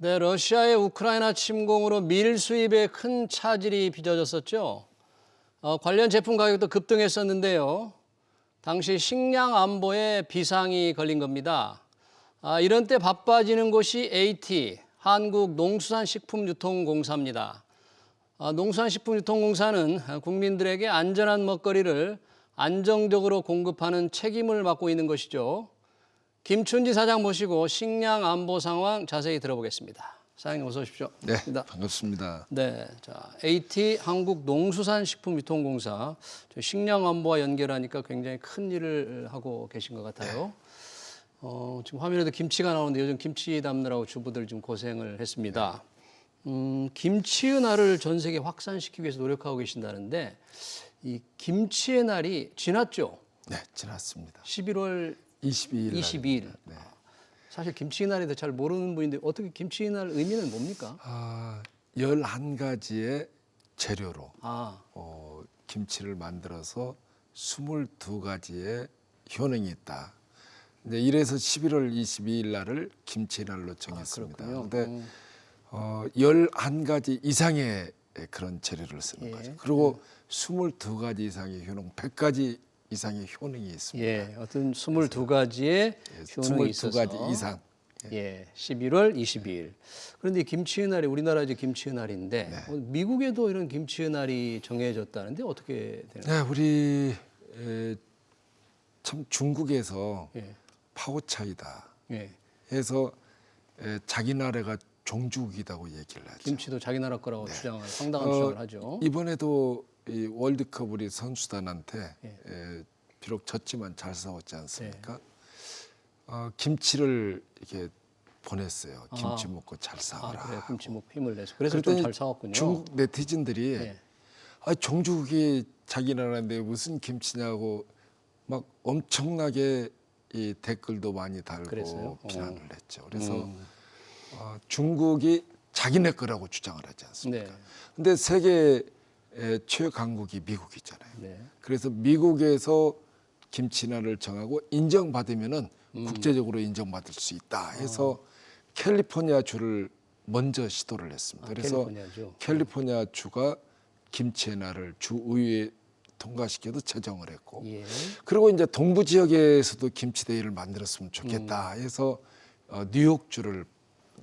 네, 러시아의 우크라이나 침공으로 밀 수입에 큰 차질이 빚어졌었죠. 관련 제품 가격도 급등했었는데요. 당시 식량 안보에 비상이 걸린 겁니다. 이런 때 바빠지는 곳이 AT, 한국농수산식품유통공사입니다. 농수산식품유통공사는 국민들에게 안전한 먹거리를 안정적으로 공급하는 책임을 맡고 있는 것이죠. 김춘지 사장 모시고 식량 안보 상황 자세히 들어보겠습니다. 사장님 어서 오십시오. 네, 반갑습니다. 네, 자 AT 한국농수산식품유통공사 식량 안보와 연결하니까 굉장히 큰 일을 하고 계신 것 같아요. 지금 화면에도 김치가 나오는데 요즘 김치 담느라고 주부들 좀 고생을 했습니다. 김치의 날을 전 세계 확산시키기 위해서 노력하고 계신다는데 이 김치의 날이 지났죠? 네, 지났습니다. 11월 22일. 네. 사실 김치의 날에 잘 모르는 분인데 어떻게 김치의 날 의미는 뭡니까? 11가지의 재료로 아, 김치를 만들어서 22가지의 효능이 있다. 이제 이래서 11월 22일 날을 김치의 날로 정했습니다. 그런데 11가지 이상의 그런 재료를 쓰는 거죠. 그리고 22가지 이상의 효능, 100가지 이상의 효능이 있습니다. 예, 어떤 22가지의 효능이 있어서 22가지 이상. 예, 11월 22일. 그런데 김치의 날이 우리나라 이제 김치의 날인데 미국에도 이런 김치의 날이 정해졌다는데 어떻게 되나요? 네, 우리 참 중국에서 예, 파워차이다 예. 해서 자기 나라가 종주국이라고 얘기를 하죠. 김치도 자기 나라 거라고 주장을 황당한 주장을 하죠. 이번에도 이 월드컵 우리 선수단한테 예. 비록 졌지만 잘 싸웠지 않습니까? 김치를 이렇게 보냈어요. 김치 먹고 잘 싸워라. 그래, 김치 먹고 힘을 내서 그래서 좀 그랬더니 잘 싸웠군요. 중국 네티즌들이 예. 종주국이 자기 나라인데 무슨 김치냐고 막 엄청나게 이 댓글도 많이 달고 그랬어요? 비난을 했죠. 그래서 중국이 자기네 거라고 주장을 하지 않습니까? 네. 근데 세계 최강국이 미국이잖아요. 네. 그래서 미국에서 김치날을 정하고 인정받으면은 국제적으로 인정받을 수 있다 해서 캘리포니아주를 먼저 시도를 했습니다. 그래서 캘리포니아주. 캘리포니아주가 김치의 날을 주의회에 통과시켜도 제정을 했고, 예. 그리고 이제 동부 지역에서도 김치데이를 만들었으면 좋겠다 해서 뉴욕주를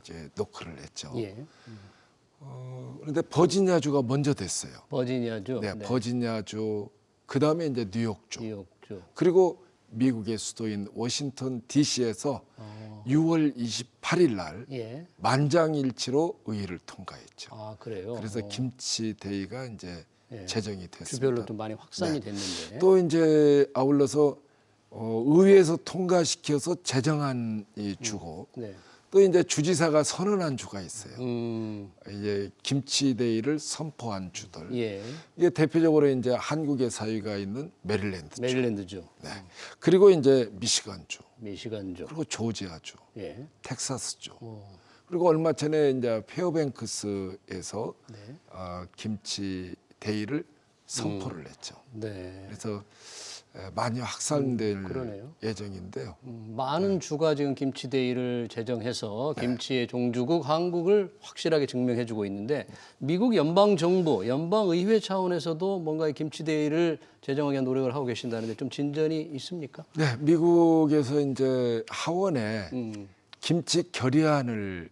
이제 노크를 했죠. 예. 그런데 버지니아주가 먼저 됐어요. 버지니아주. 네, 버지니아주, 그 다음에 이제 뉴욕주, 뉴욕주. 그리고 미국의 수도인 워싱턴 D.C.에서 6월 28일 날 예. 만장일치로 의회를 통과했죠. 아, 그래요. 그래서 김치데이가 이제 제정이 됐습니다. 주별로 또 많이 확산이 됐는데. 또 이제 아울러서 의회에서 통과시켜서 제정한 이 주고 네. 또 이제 주지사가 선언한 주가 있어요. 음. 이제 김치데이를 선포한 주들. 예. 이게 대표적으로 이제 한국의 사유가 있는 메릴랜드주. 메릴랜드주. 네. 그리고 이제 미시간주. 미시간주. 그리고 조지아주. 예. 텍사스주. 그리고 얼마 전에 이제 페어뱅크스에서 네. 김치데이를 선포를 했죠. 네. 그래서 많이 확산될 그러네요. 예정인데요. 많은 주가 지금 김치데이를 제정해서 김치의 종주국 한국을 확실하게 증명해주고 있는데 미국 연방정부, 연방의회 차원에서도 뭔가 이 김치데이를 제정하기 위한 노력을 하고 계신다는데 좀 진전이 있습니까? 네, 미국에서 이제 하원에 김치 결의안을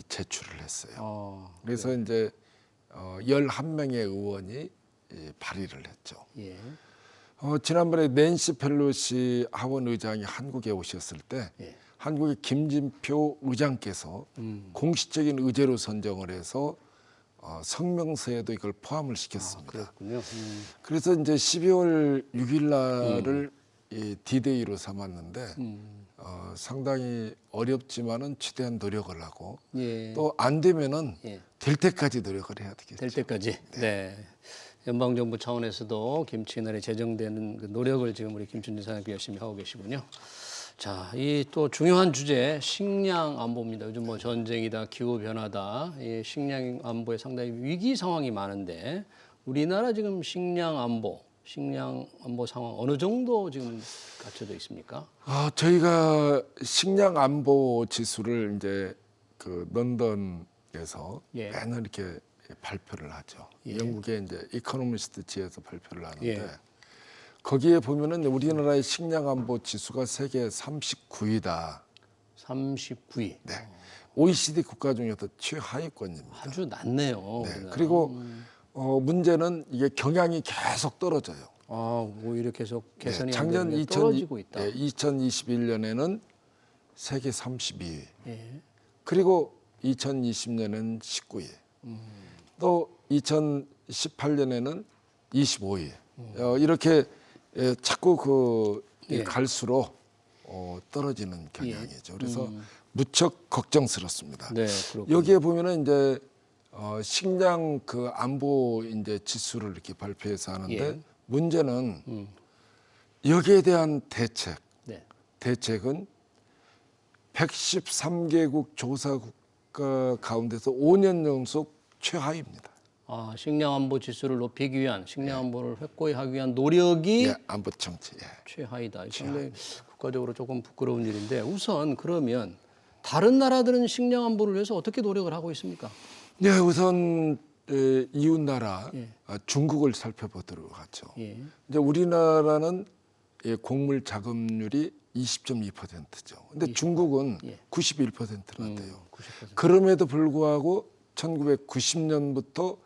제출을 했어요. 그래서 이제 11명의 의원이 발의를 했죠. 예. 지난번에 낸시 펠로시 하원 의장이 한국에 오셨을 때 한국의 김진표 의장께서 공식적인 의제로 선정을 해서 성명서에도 이걸 포함을 시켰습니다. 그렇군요. 그래서 이제 12월 6일 날을 이 D-Day로 삼았는데 상당히 어렵지만은 최대한 노력을 하고 예. 또 안 되면은 될 때까지 노력을 해야 되겠죠. 될 때까지. 네. 연방정부 차원에서도 김치 날에 제정되는 그 노력을 지금 우리 김춘진 사장님께 열심히 하고 계시군요. 자, 이 또 중요한 주제 식량 안보입니다. 요즘 뭐 전쟁이다, 기후 변화다, 이 식량 안보에 상당히 위기 상황이 많은데 우리나라 지금 식량 안보 상황 어느 정도 지금 갖춰져 있습니까? 저희가 식량 안보 지수를 이제 그 런던에서 예. 매년 이렇게 발표를 하죠. 예. 영국의 이제 이코노미스트지에서 발표를 하는데 예. 거기에 보면은 우리나라의 식량 안보 지수가 세계 39위다. 39위. 네. OECD 국가 중에서 최하위권입니다. 아주 낮네요. 네. 우리나라. 그리고 문제는 이게 경향이 계속 떨어져요. 아, 오히려 계속 개선이 네, 안 작년 되는데 떨어지고 있다. 2021년에는 세계 32위. 예. 그리고 2020년에는 19위. 또 2018년에는 25위. 이렇게 자꾸 예. 갈수록 떨어지는 경향이죠. 그래서 무척 걱정스럽습니다. 네, 그렇군요. 여기에 보면은 이제 식량 그 안보 이제 지수를 이렇게 발표해서 하는데 예. 문제는 여기에 대한 네. 대책은 113개국 조사 국가 가운데서 5년 연속 최하위입니다. 아, 식량 안보 지수를 높이기 위한 식량 안보를 확고히 하기 위한 노력이 예, 안보 정치. 예. 최하위다. 상당히 국가적으로 조금 부끄러운 일인데 우선 그러면 다른 나라들은 식량 안보를 위해서 어떻게 노력을 하고 있습니까? 네, 우선 이웃 나라 예. 중국을 살펴보도록 하죠. 예. 이제 우리나라는 곡물 자급률이 20.2%죠. 근데 중국은 예. 91%나 돼요. 90%. 그럼에도 불구하고 1990년부터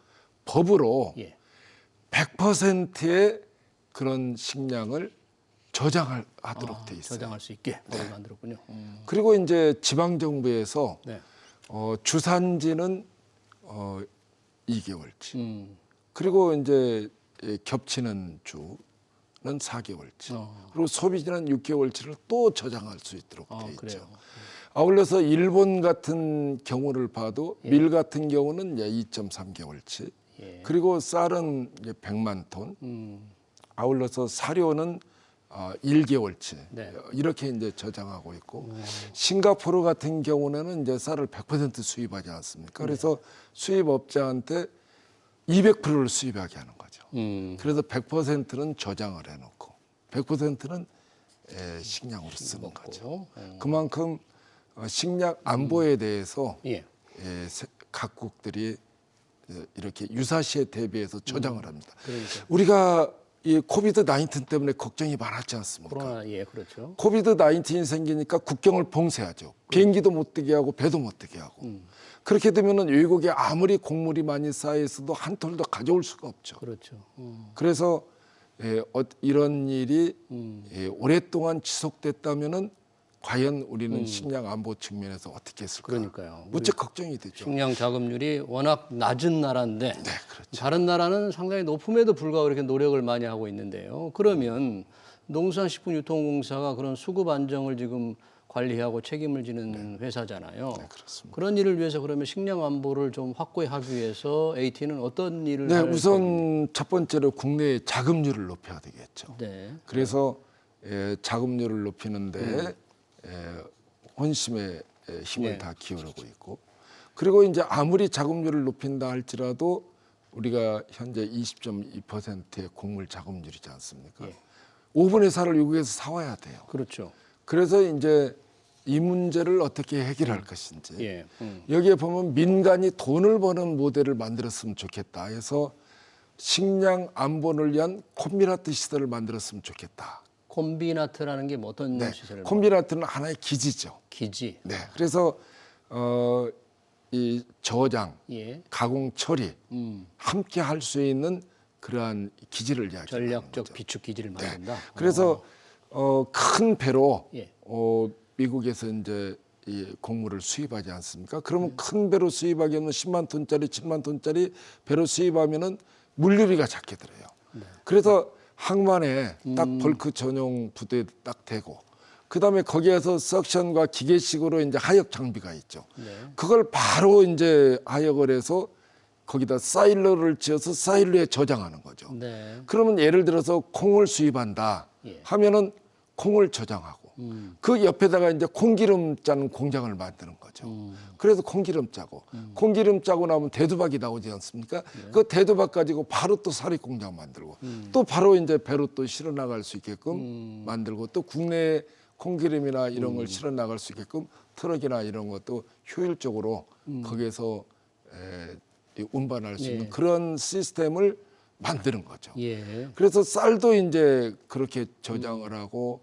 법으로 예. 100%의 그런 식량을 저장하도록 돼 있어요. 저장할 수 있게 법을 만들었군요. 그리고 이제 지방 정부에서 네. 주산지는 2개월치. 음. 그리고 이제 겹치는 주는 4개월치. 그리고 소비지는 6개월치를 또 저장할 수 있도록 돼 있죠. 그래요. 아울러서 일본 같은 경우를 봐도 밀 같은 경우는 2.3개월치. 예. 그리고 쌀은 이제 100만 톤. 아울러서 사료는 1개월치. 네. 이렇게 이제 저장하고 있고 싱가포르 같은 경우는 이제 쌀을 100% 수입하지 않습니까? 그래서 수입업자한테 200%를 수입하게 하는 거죠. 그래서 100%는 저장을 해놓고 100%는 식량으로 쓰는 거죠. 그만큼 식량 안보에 대해서 예. 각국들이 이렇게 유사시에 대비해서 저장을 합니다. 그러니까. 우리가 이 코비드 19 때문에 걱정이 많았지 않습니까? 코로나 예, 그렇죠. 코비드 19이 생기니까 국경을 봉쇄하죠. 비행기도 못 뜨게 하고 배도 못 뜨게 하고. 그렇게 되면은 외국에 아무리 곡물이 많이 쌓여 있어도 한 톨도 가져올 수가 없죠. 그렇죠. 그래서 이런 일이 오랫동안 지속됐다면은 과연 우리는 식량 안보 측면에서 어떻게 했을까? 그러니까요. 무척 걱정이 되죠. 식량 자급률이 워낙 낮은 나라인데 네, 그렇죠. 다른 나라는 상당히 높음에도 불구하고 이렇게 노력을 많이 하고 있는데요. 그러면 농수산식품유통공사가 그런 수급 안정을 지금 관리하고 책임을 지는 회사잖아요. 네, 그렇습니다. 그런 일을 위해서 그러면 식량 안보를 좀 확고히 하기 위해서 AT는 어떤 일을 네, 할 우선 첫 번째로 국내의 자급률을 높여야 되겠죠. 네. 그래서 자급률을 높이는데 혼심의 힘을 네. 다 기울이고 있고 그리고 이제 아무리 자급률을 높인다 할지라도 우리가 현재 20.2%의 곡물 자급률이지 않습니까? 5분의 4를 외국에서 사와야 돼요. 그렇죠. 그래서 이제 이 문제를 어떻게 해결할 것인지 예. 여기에 보면 민간이 돈을 버는 모델을 만들었으면 좋겠다 해서 식량 안보를 위한 콤비나트 시설을 만들었으면 좋겠다. 콤비나트라는 게 뭐 어떤 네, 시설을 콤비나트는 하나의 기지죠. 기지. 네, 그래서 이 저장, 예. 가공, 처리 함께 할 수 있는 그러한 기지를 이야기하는 전략적 거죠. 비축 기지를 만든다. 그래서 큰 배로 예. 미국에서 이제 이 곡물을 수입하지 않습니까? 그러면 큰 배로 수입하게 하면 10만 톤짜리, 7만 톤짜리 배로 수입하면은 물류비가 작게 들어요. 그래서 항만에 딱 벌크 전용 부대에 딱 대고 그다음에 거기에서 석션과 기계식으로 이제 하역 장비가 있죠. 그걸 바로 이제 하역을 해서 거기다 사일러를 지어서 사일러에 저장하는 거죠. 네. 그러면 예를 들어서 콩을 수입한다 예. 하면은 콩을 저장하고 그 옆에다가 이제 콩기름 짜는 공장을 만드는 거죠. 그래서 콩기름 짜고 콩기름 짜고 나오면 대두박이 나오지 않습니까? 그 대두박 가지고 바로 또 사리 공장 만들고 또 바로 이제 배로 또 실어 나갈 수 있게끔 만들고 또 국내에 콩기름이나 이런 걸 실어 나갈 수 있게끔 트럭이나 이런 것도 효율적으로 거기에서 운반할 수 있는 그런 시스템을 만드는 거죠. 예. 그래서 쌀도 이제 그렇게 저장을 하고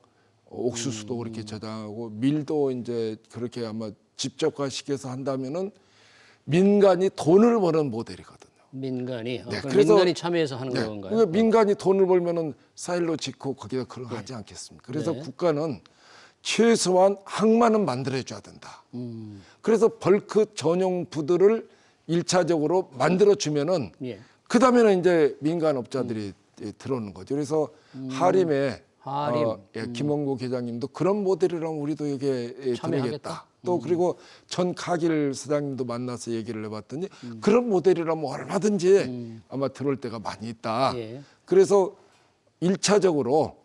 옥수수도 그렇게 저장하고 밀도 이제 그렇게 아마 직접화시켜서 한다면은 민간이 돈을 버는 모델이거든요. 민간이 네, 그래서 민간이 참여해서 하는 네, 건가요? 그러니까 민간이 돈을 벌면은 사일로 짓고 거기다 그런 거 하지 않겠습니까? 그래서 네. 국가는 최소한 항만은 만들어줘야 된다. 그래서 벌크 전용 부두를 1차적으로 만들어주면은 예. 그 다음에는 이제 민간 업자들이 들어오는 거죠. 그래서 하림에 하림. 김원국 회장님도 그런 모델이라면 우리도 여기에 참여하겠다? 들어오겠다. 또 그리고 전 카길 사장님도 만나서 얘기를 해봤더니 그런 모델이라면 얼마든지 아마 들어올 때가 많이 있다. 예. 그래서 1차적으로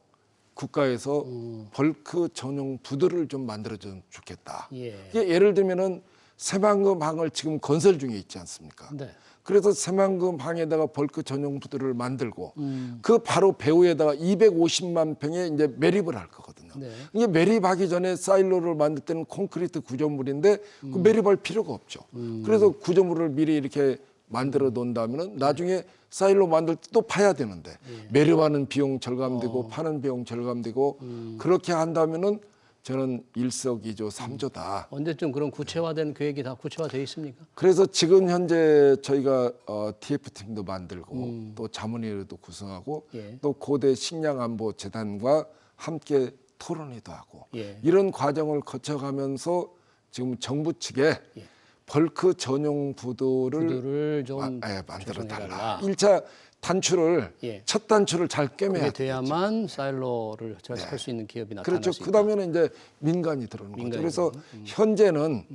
국가에서 벌크 전용 부두를 좀 만들어주면 좋겠다. 예. 이게 예를 들면은 새만금 항을 지금 건설 중에 있지 않습니까? 네. 그래서 새만금 항에다가 벌크 전용 부두를 만들고 그 바로 배후에다가 250만 평에 이제 매립을 할 거거든요. 네. 이게 매립하기 전에 사일로를 만들 때는 콘크리트 구조물인데 그 매립할 필요가 없죠. 그래서 구조물을 미리 이렇게 만들어 놓는다면은 나중에 사일로 만들 때 또 파야 되는데 매립하는 비용 절감되고 파는 비용 절감되고 그렇게 한다면은 저는 일석이조 삼조다. 언제쯤 그런 구체화된 계획이 다 구체화되어 있습니까? 그래서 지금 현재 저희가 TF팀도 만들고 또 자문위원회도 구성하고 예. 또 고대 식량안보재단과 함께 토론회도 하고 예. 이런 과정을 거쳐가면서 지금 정부 측에 벌크 전용 부두를 좀 만들어 조성해달라. 달라. 1차 단추를 예. 첫 단추를 잘 그게 꿰매야 돼. 돼야만 사일로를 할 수 있는 기업이 나타날 그렇죠. 수 있다. 그다음에는 이제 민간이 들어오는 거죠. 민간이 그래서 현재는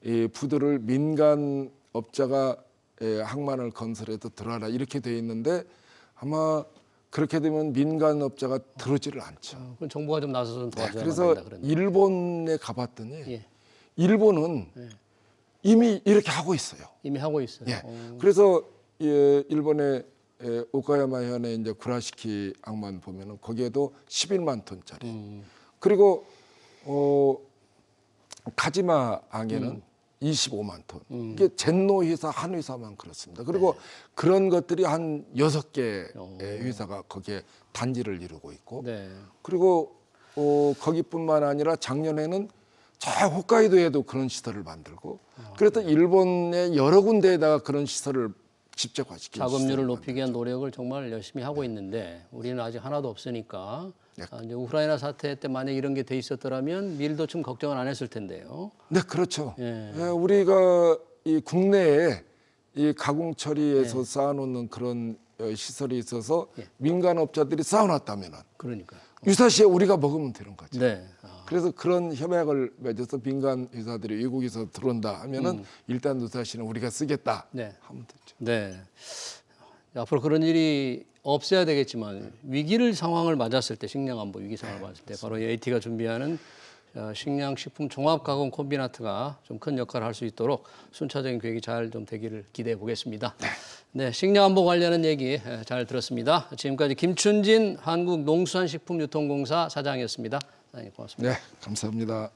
이 부두를 민간 업자가 항만을 건설해도 들어와라 이렇게 돼 있는데 아마 그렇게 되면 민간 업자가 들어오지를 않죠. 그럼 정부가 좀 나서서 좀 도와줘야 그래서 된다 그런. 일본에 가봤더니 예. 일본은 이미 이렇게 하고 있어요. 이미 하고 있어요. 예. 그래서 일본의 오카야마 현의 이제 구라시키 항만 보면은 거기에도 11만 톤짜리. 그리고 카지마 항에는 25만 톤. 이게 젠노 회사 한 회사만 그렇습니다. 그리고 그런 것들이 한 6개 회사가 거기에 단지를 이루고 있고. 네. 그리고 거기뿐만 아니라 작년에는 저 홋카이도에도 그런 시설을 만들고 그래서 일본의 여러 군데에다가 그런 시설을 집적화시키는 자금률을 높이기 위한 노력을 정말 열심히 하고 있는데 우리는 아직 하나도 없으니까 이제 우크라이나 사태 때 만약 이런 게 돼 있었더라면 밀도 좀 걱정을 안 했을 텐데요. 네, 그렇죠. 예. 우리가 이 국내에 이 가공 처리에서 쌓아놓는 그런 시설이 있어서 민간 업자들이 쌓아놨다면은 그러니까요. 유사시에 우리가 먹으면 되는 거죠. 네. 그래서 그런 협약을 맺어서 민간 회사들이 외국에서 들어온다 하면은 일단 유사시는 우리가 쓰겠다 네. 하면 되죠. 네. 앞으로 그런 일이 없어야 되겠지만 위기를 상황을 맞았을 때 식량안보 위기 상황을 맞았을 때 바로 AT가 준비하는 식량식품 종합가공 콤비나트가 좀 큰 역할을 할 수 있도록 순차적인 계획이 잘 좀 되기를 기대해 보겠습니다. 네, 식량안보 관련한 얘기 잘 들었습니다. 지금까지 김춘진 한국농수산식품유통공사 사장이었습니다. 사장님 고맙습니다. 네, 감사합니다.